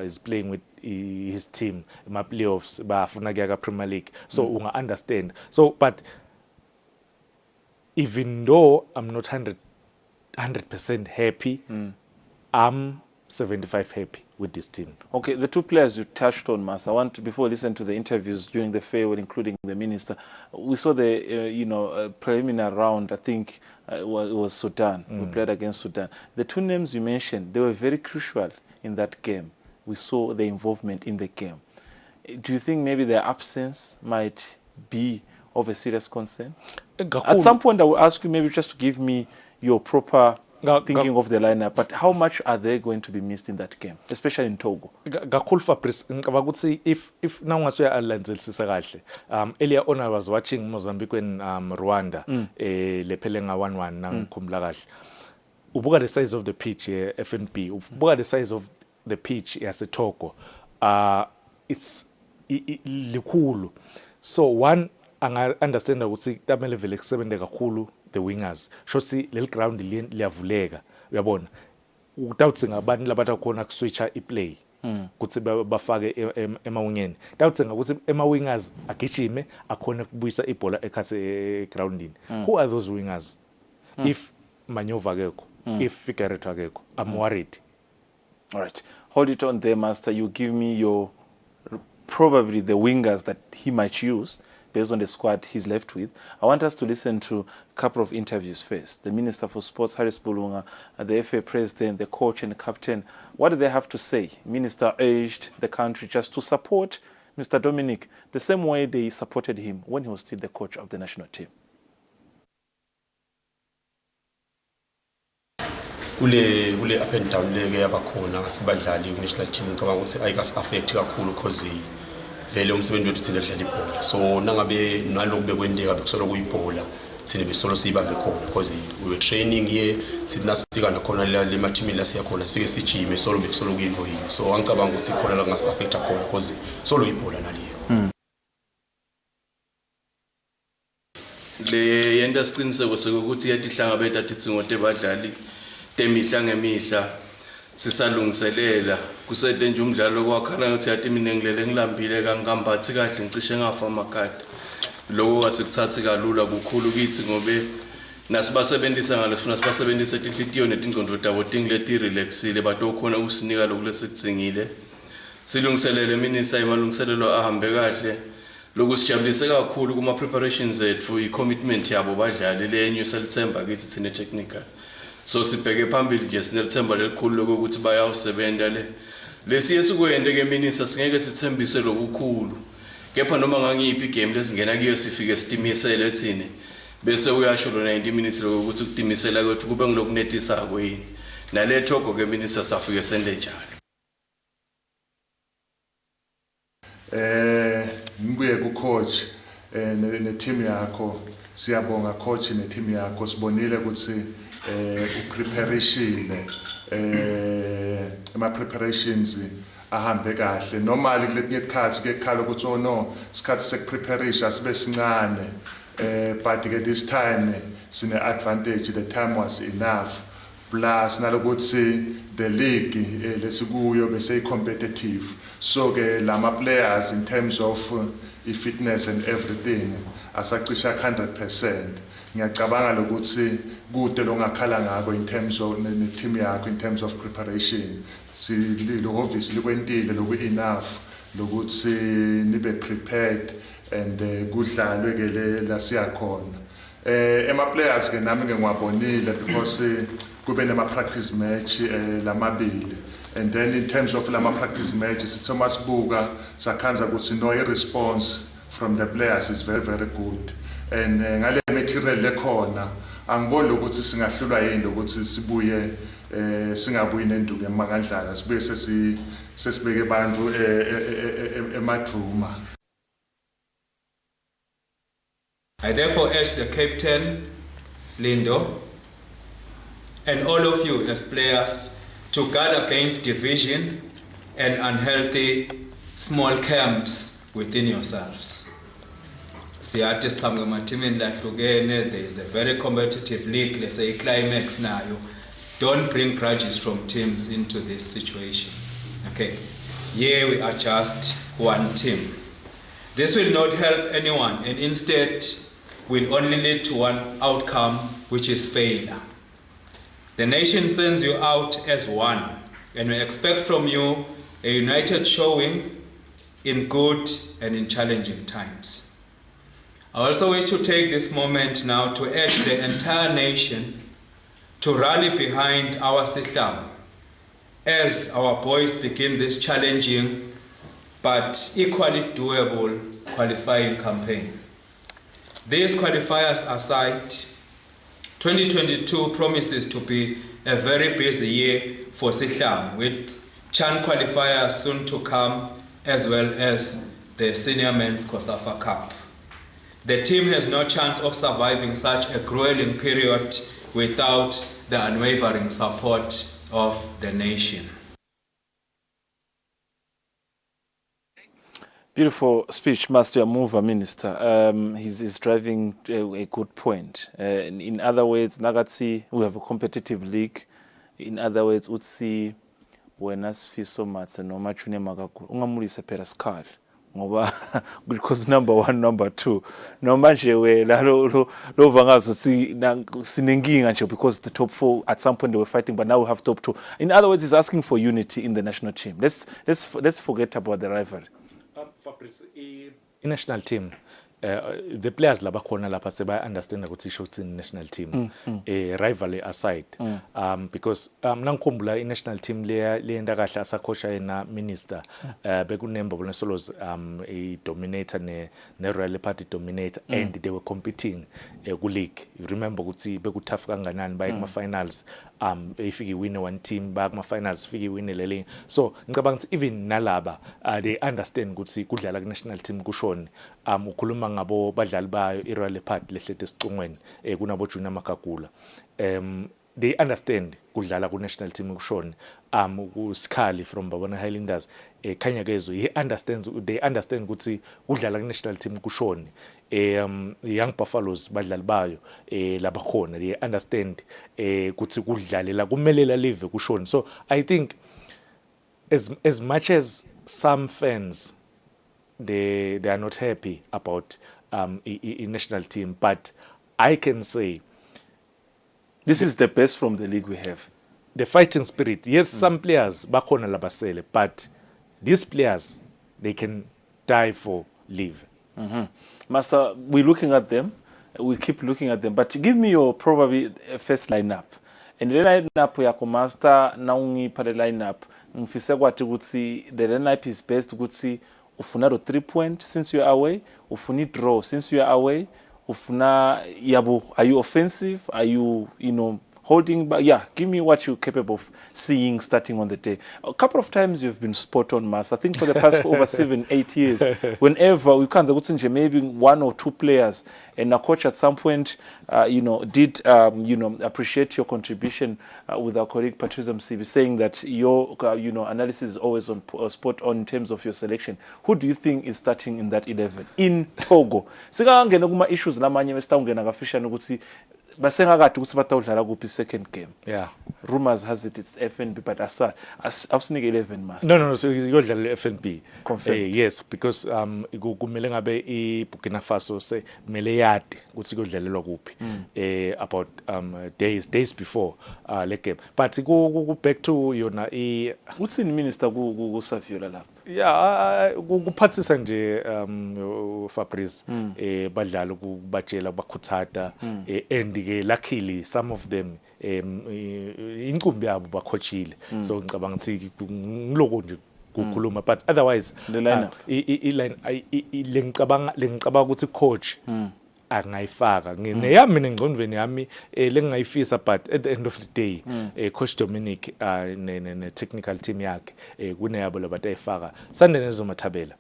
is playing with his team ma playoffs bafuna kuya Premier League so unga understand so but even though I'm not 100% happy I'm 75 happy with this team. Okay, the two players you touched on, Mas. I want to, before I listen to the interviews during the farewell, including the minister, we saw the preliminary round. I think it was Sudan. We played against Sudan. The two names you mentioned, they were very crucial in that game. We saw the involvement in the game. Do you think maybe their absence might be of a serious concern? At some point, I will ask you maybe just to give me your proper thinking of the lineup, but how much are they going to be missed in that game, especially in Togo? Gakhulu Fabrice ngicabanga ukuthi if now ungathi uyalandelisisa kahle earlier on I was watching Mozambique and Rwanda lephele nga 1-1 nangikhumbula kahle ubuka the size of the pitch here FNB ubuka the size of the pitch yase Togo it's likhulu so one anga understand ukuthi tamele vele kusebenzele kakhulu the wingers shosi leli ground liyavuleka uyabona utawuthi ngabani labatha khona kuswitcha iplay ukuthi bafake emawingeni tawuthi ukuthi emawingers agijime akhona kubuyisa ibhola ekhathe groundini who are those wingers if Manyova akekho if Figueiredo akekho I'm worried. All right, hold it on there, Master. You give me your probably the wingers that he might use based on the squad he's left with. I want us to listen to a couple of interviews first. The Minister for Sports, Harris Bulunga, the FA President, the coach and the captain. What do they have to say? Minister urged the country just to support Mr. Dominic the same way they supported him when he was still the coach of the national team. Kule up and down leke yabakhona asibadlali ku national team ngicabanga ukuthi ayikasi affect kakhulu because vele umsebenzi wethu thina dlala ibhola so nangabe naloku bekwendeka bekusolo kuyibhola thina besolo siyibambe khona because we were training here sithi nasifika nakhona le mathimi la siya khona sifike sijime solo bekusolo kuyinto yini so angicabanga ukuthi khona la ngasi affect khona because solo ibhola naliyo le yenda siqiniseko sokuthi yadihlangabetha thithi ngote badlali temihla ngemihla sisalungiselela kusede nje umdlalo kwakhala ukuthi yathi mina ngilele ngilambile kangambathi kahle ngicishe ngafa amakati lokho asikuthathi kalula kukhulu kithi ngobe nasibasebenzisa ngalo sifuna sibasebenzise inhlitiyo netingcondo zabo tingileti relaxile batokhona ukusinika lokho lesikudzingile silungiselele minister imalungiselelo ahambe kahle lokusijabulise kakhulu kuma preparations ethu i-commitment yabo badlali lenye selithemba kithi thina technical so sibheke phambili nje sinelithemba lelikhulu lokuthi bayawusebenza lesiye sikwende ke minister singeke sithembise lokukhulu kepha noma ngangiphi game lesingena kuyo sifike sitimisele thina bese uyasho lo 90 minutes lokuthi ukutimisela kwethu kube ngilokunetisa kweni nalethogo ke minister safike sende njalo ngibuye ku coach ne team yakho siyabonga coach ne team yakho sibonile ukuthi preparation ama preparations ahambe kahle normally kuletinye isikhathi ke khala ukuthi oh no isikhathi sekupreparation sibe sincane but ke this time sine advantage the time was enough plus nalokuthi the league lesikuyo bese competitive so ke lama players in terms of fitness and everything asacisha 100%. Ngiyacabanga lokuthi kude longakhala ngako in terms of ne team yakho in terms of preparation sililo obviously kwentile loku enough lokuthi nibe prepared and kudlalwe ke la siya khona ema players ke nami ngewabonile because kube nema practice match lamabili And then in terms of lama practice matches, it's so much buga sakhanza ukuthi no response from the players is very very good. And ngale material lekhona angiboni ukuthi singahlulwa yini ukuthi sibuye singabuyi nenduku emakandlala sibuye sesibeke abantu emadruma. I therefore urge the captain, Lindo, and all of you as players to guard against division and unhealthy small camps within yourselves. There is a very competitive league, let's say climax now. Don't bring grudges from teams into this situation. Okay, here we are just one team. This will not help anyone and instead will only lead to one outcome, which is failure. The nation sends you out as one, and we expect from you a united showing in good and in challenging times. I also wish to take this moment now to urge the entire nation to rally behind our Sihlam as our boys begin this challenging but equally doable qualifying campaign. These qualifiers aside, 2022 promises to be a very busy year for Sihlam, with CHAN qualifiers soon to come, as well as the Senior Men's COSAFA Cup. The team has no chance of surviving such a grueling period without the unwavering support of the nation. Beautiful speech, Master Mover Minister. He's driving a good point. In other words, Nagatsi, we have a competitive league. In other words, Utsi, when us feel so much, and no much magaku, ungamulisa peraskal. Because number one, number two, no manje we lo vangazo si sinengi ancho because the top four at some point they were fighting, but now we have top two. In other words, he's asking for unity in the national team. Let's forget about the rivalry. Fabrice, national team, the players laba khona lapha seba understand ukuthi isho ukuthi national team, rivalry aside, because nangikhumbula national team leyenda kahle asakhosha yena minister, bekunemba bona solos dominator ne Royal Party dominator, and they were competing ku league. You remember ukuthi bekutough kanganani baye kuma finals, ifike win one team baye kuma finals ifike win lelinye. So ngicabanga ukuthi even nalaba they understand ukuthi kudlala ku national team kushone, ukhuluma ngabo badlali bayo iRoyal Party lehlete sicungweni kunabo Junior Makagula. They understand kudlala ku national team kushone, uSkhali from Babona Highlanders khanya kezo they understand ukuthi kudlala ku national team kushone. Young Buffaloes badlali bayo laba khona they understand ukuthi kudlalela kumelela live kushone. So I think as much as some fans they are not happy about a national team, but I can say this is the best from the league we have. The fighting spirit. Yes, some players bakhona labasele, but these players they can die for leave. Master, we're looking at them. We keep looking at them, but give me your probably first lineup. And the lineup yako Master naungi pale lineup. Ngifise kwathi ukuthi the lineup is best ukuthi ufuna 3 point since you are away, ufuni draw since you are away, ufuna yabo, are you offensive, are you holding back? Yeah, give me what you're capable of seeing starting on the day. A couple of times you've been spot on, Mas. I think for the past over 7-8 years, whenever we can't maybe 1 or 2 players, and a coach at some point, did appreciate your contribution with our colleague Patrice Msibi, saying that your analysis is always on spot on in terms of your selection. Who do you think is starting in that 11 in Togo? Sikangena kuma issues lamanye besitawungena kafisha nokuthi basengakathi ukuthi batawudlala kuphi second game. Yeah. Rumors has it's FNB, but awusinike 11 Master. No, so yodlala FNB. Confirm. Yes, because kumele ngabe iBurkina Faso se kumele yadi ukuthi kudlalelwa kuphi about days before le game. But go back to yona uthini minister ku Saviola lapha. Yeah, kuphathisa nje Fabrice badlala ukubatshela bakhuthata and ke luckily some of them incumbi yabo bakhochile so ngicabanga ukuthi ngiloko nje kukhuluma but otherwise the lineup lengicabanga ukuthi coach angayifaka neyami mina ngcondweni yami lengingayifisa but at the end of the day coach Dominic ne technical team yakhe kuneyabo labantu ayifaka sande nezomathabela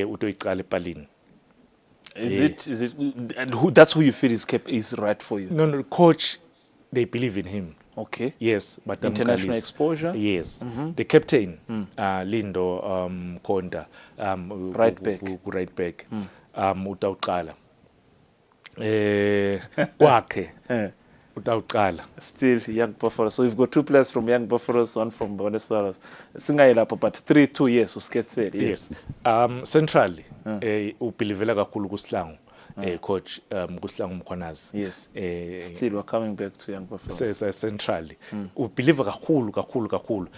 utoyicala epalini. Is it that's who you feel is right for you? No, coach, they believe in him. Okay. Yes, but international exposure. Yes, the captain Lindo Konda right back utawuqala kwakhe utawuqala still Young Buffalo. So we've got 2 players from Young Buffaloes, 1 from Boneswaros. Singayilapho but 3-2 yes usketsele yes. Centrally ubelivela kakhulu kuSihlangu coach kuSihlangu Mkhwanazi. Yes. Still we're coming back to Young Buffalo. Centrally ubelieve kakhulu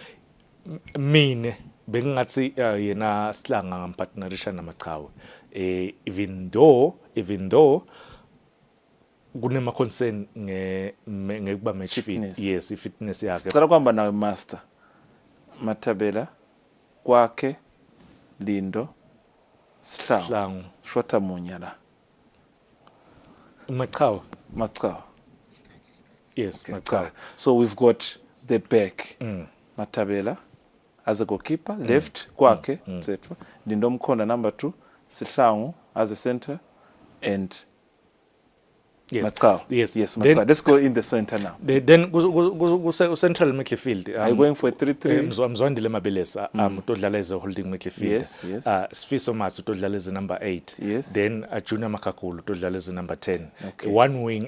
mine bengingathi yena Silanga ngampartnerisha namachawe even though kunema concern ngekuba match fit. Yes, ifitness yakhe. Sicela kwamba nawe master Mathabela kwakhe Lindo Sihlangu shota munya la Machawe. Yes, Machawe. So we've got the back Mathabela as a goalkeeper, left kwakhe mzetwa Lindo Mkhonda number 2, Sihlangu as a center and Machawe. Yes. Machawe. Let's go in the center now. Then central midfield. Are you going for a 3-3? Mzwandile Mabelesa utodlala as a holding midfield. Yes. Sfiso Mas utodlala as number 8. Yes. Then Junior Makakulu utodlala as number 10. Okay. One wing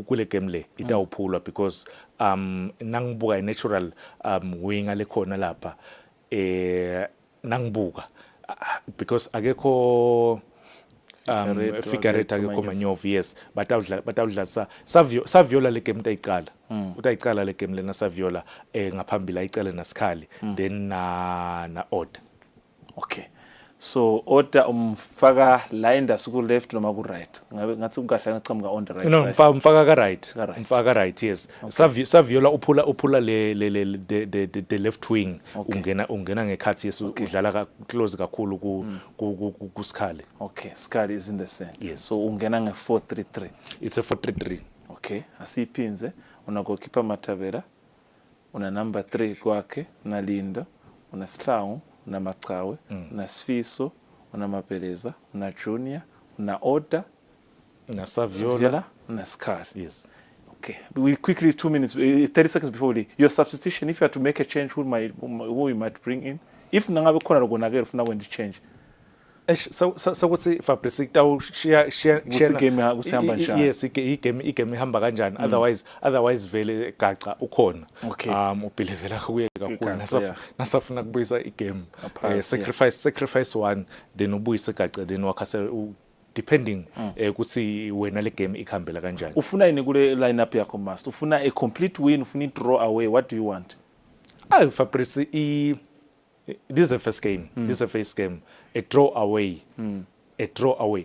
kule game le itawuphulwa because nangibuka natural wing alekhona lapha nangibuka because akekho Figueroa akekho Manyovu. Yes, batawudlalisa saviola le game utayiqala le game lena saviola ngaphambili ayiqale naSikhali then na order. Okay, so order umfaka line ku left noma ku right ngathi kukahle ngicamka on the right side. No, mfaka right yes. Saviola uphula the left wing ungena ngekhathi yesu udlala close kakhulu ku Sikhali. Okay, Sikhali is in the center. Yes. So ungena nge 4-3-3. It's a 4-3-3. Okay, asiphinze una goalkeeper Mathabela, una number 3 kwakhe una Lindo, una Sihlangu, una Machawe, una Sfiso, una Mapeleza, una Junior, una Order, una Saviola, una Sikhali. Yes. Okay, we quickly 2 minutes, 30 seconds before we leave. Your substitution, if you had to make a change, who you might bring in? If nangabe khona lokonakela ufuna when change. So ukuthi Fabrice share game kusihamba njani? Yes, igame ihamba kanjani otherwise vele gaca ukhona. Okay. Ubelivela kuye kakhulu nasafuna kubuyisa igame. Sacrifice one then ubuyise gaca then wakhasela depending ukuthi wena le game ikhambela kanjani. Ufuna yini kule lineup yakho master? Ufuna a complete win, ufuna draw away, what do you want? Fabrice this is the first game. This is the first game. A draw away.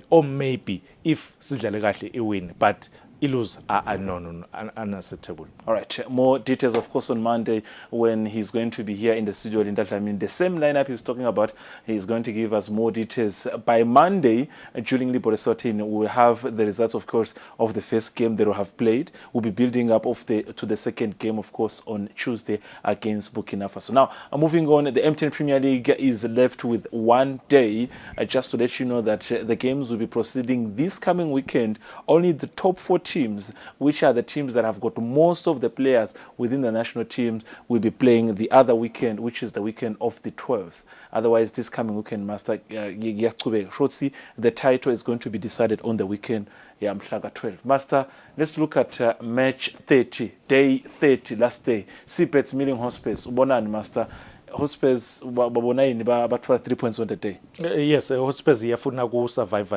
Or maybe if sidlale kahle I win, but lose no, unacceptable. All right, more details of course on Monday when he's going to be here in the studio. I mean, the same lineup he's talking about, he's going to give us more details. By Monday, during Libhola Eswatini, we will have the results, of course, of the first game they will have played. We'll be building up to the second game, of course, on Tuesday against Burkina Faso. Now, moving on, the MTN Premier League is left with 1 day. Just to let you know that the games will be proceeding this coming weekend. Only the top 4 teams, which are the teams that have got most of the players within the national teams, will be playing the other weekend, which is the weekend of the 12th. Otherwise, this coming weekend, Master, the title is going to be decided on the weekend, Mhlaga 12. Master, let's look at match 30, day 30, last day. Seabeds Milling Hospice, Ubonani, Master. Hotspurs babona yini bathola 3 points on the day. Yes, Hotspurs iyafuna ku survive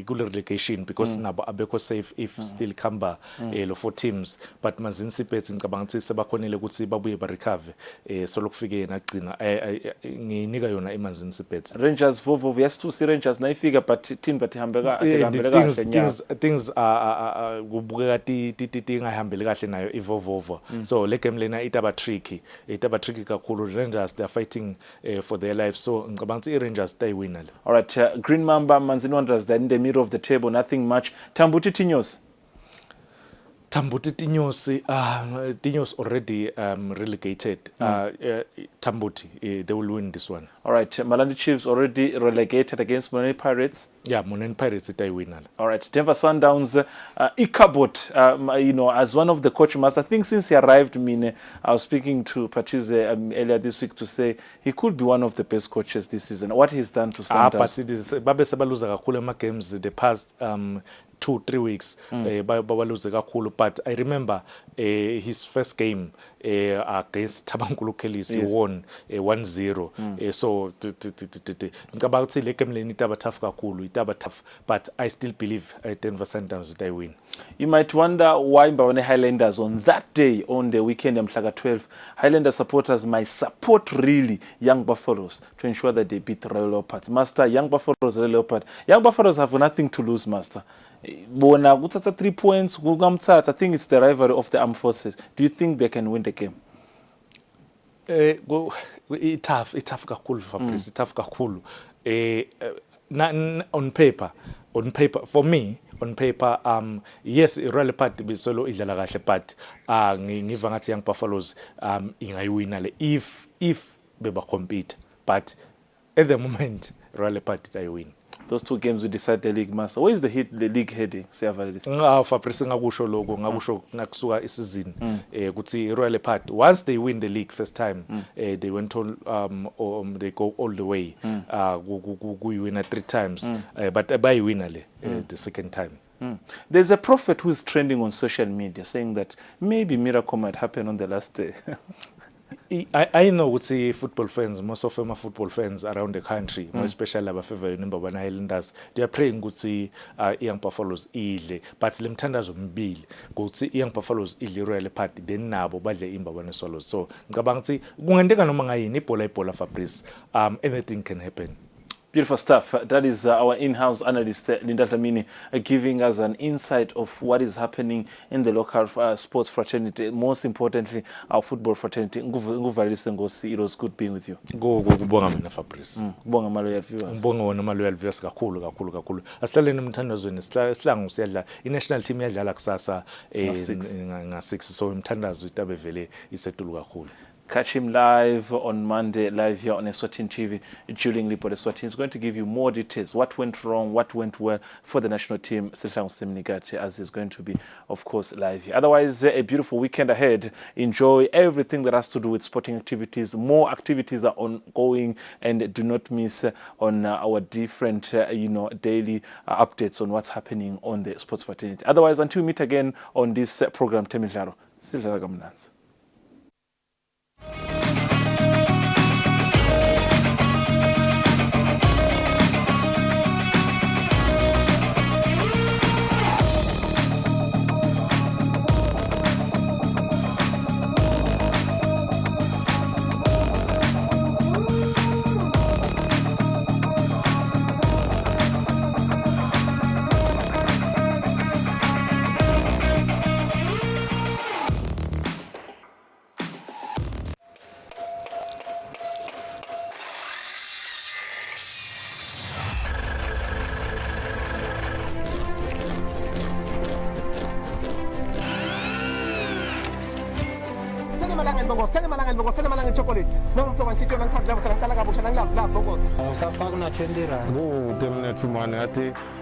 ku relegation because nabo abekho safe if still khamba lo 4 teams, but Manzinsipets ngicabanga ukuthi sebakhonile ukuthi babuye ba recover so lokufike yena agcina nginika yona eManzinsipets. Rangers Vovo yasithusi Rangers nayifika but team bathi hambeka atehambele kahle nyaka. Things are kubukeka ti ngahambele kahle nayo iVovo. So le game lena itaba tricky kakhulu. Rangers they are fighting for their lives, so ngicabanga ukuthi iRangers they win. All right, Green Mamba Manzini Wanderers they're in the middle of the table, nothing much. Tambuti Tinyos Tinyos already relegated. Tambuti they will win this one. All right, Malandi Chiefs already relegated against Moneni Pirates. Yeah, Moneni Pirates they win. All right, Denver Sundowns, Ikabot, you know, as one of the coach master, I think since he arrived, I was speaking to Patrice earlier this week to say he could be one of the best coaches this season. What he's done to Sundowns. But it is Babe Sebaluza kakhulu games the past 2-3 weeks babaluze kakhulu, but I remember his first game against Tabankulu Kellis he won 1-0. So ngicabanga ukuthi le game leni itaba tough, but I still believe Denver Sundowns they win. You might wonder why Mbabane Highlanders on that day, on the weekend Mhlaga 12, Highlander supporters might support really Young Buffaloes to ensure that they beat Royal Leopards. Master, Young Buffaloes, Royal Leopards. Young Buffaloes have nothing to lose, Master. Bona kuthatha 3 points kukamthatha. I think it's the rivalry of the armed forces. Do you think they can win the game? Tough kakhulu Fabrice, tough kakhulu. On paper for me, on paper yes Royal Leopards bisolo idlala kahle, but ngiva ngathi Young Buffaloes ingayiwina le if beba compete, but at the moment Royal Leopards they win. Those 2 games will decide the league, Master. Where is the league heading? Fabrice ngakusho lokho, ngakusho nakusuka isizini ukuthi Royal Leopards once they win the league first time they went on they go all the way kuyiwina 3 times but bayiwina le the second time. There's a prophet who is trending on social media saying that maybe miracle might happen on the last day. I know ukuthi football fans, most of them are football fans around the country, more especially abafavor Mbabane Highlanders, they are praying ukuthi Young Buffaloes idle, but le mthandazo mbili ukuthi Young Buffaloes idle Royal Leopards then nabo badle iMbabane Swallows. So ngicabanga ukuthi kungenteka noma ngayini ibhola Fabrice, anything can happen. Beautiful stuff. That is our in-house analyst, Linda Dlamini, giving us an insight of what is happening in the local sports fraternity. Most importantly, our football fraternity. It was good being with you. Kubonga mina Fabrice. Kubonga ma-loyal viewers. Kubonga wona ma-loyal viewers kakhulu. Asihlaleni emthandazweni sihlangu siyadla. I-national team yadlala kusasa nga-6. So imthandazo itabe vele isetulu kakhulu. Catch him live on Monday, live here on Eswatini TV. Julian Libhola Eswatini is going to give you more details. What went wrong, what went well for the national team, as is going to be, of course, live here. Otherwise, a beautiful weekend ahead. Enjoy everything that has to do with sporting activities. More activities are ongoing, and do not miss on our different, daily updates on what's happening on the sports fraternity. Otherwise, until we meet again on this program, Temilaro, Silvia Gamnanz.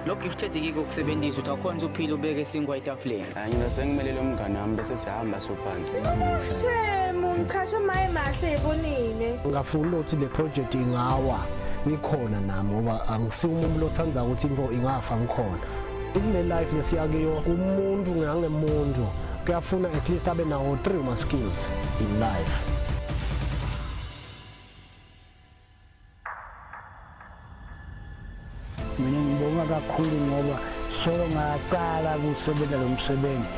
Lokhu ifithethekile ukusebenzisa utakhonza uphila ubeke isingwa etafuleni. Mina sengimelele umngane wami bese siyahamba sophanda. Shemu ngichashe maye mahle ebonile. Ngafuna ukuthi le project ingawa ngikhona nami ngoba angisiyo umuntu othandza ukuthi info ingafa ngikhona. Kule life lesiyakiyo umuntu ngangemuntu kuyafuna at least abe nawo 3 skills in life. mina ngibonga kakhulu ngoba solo ngatsala kusebenza lo msebenzi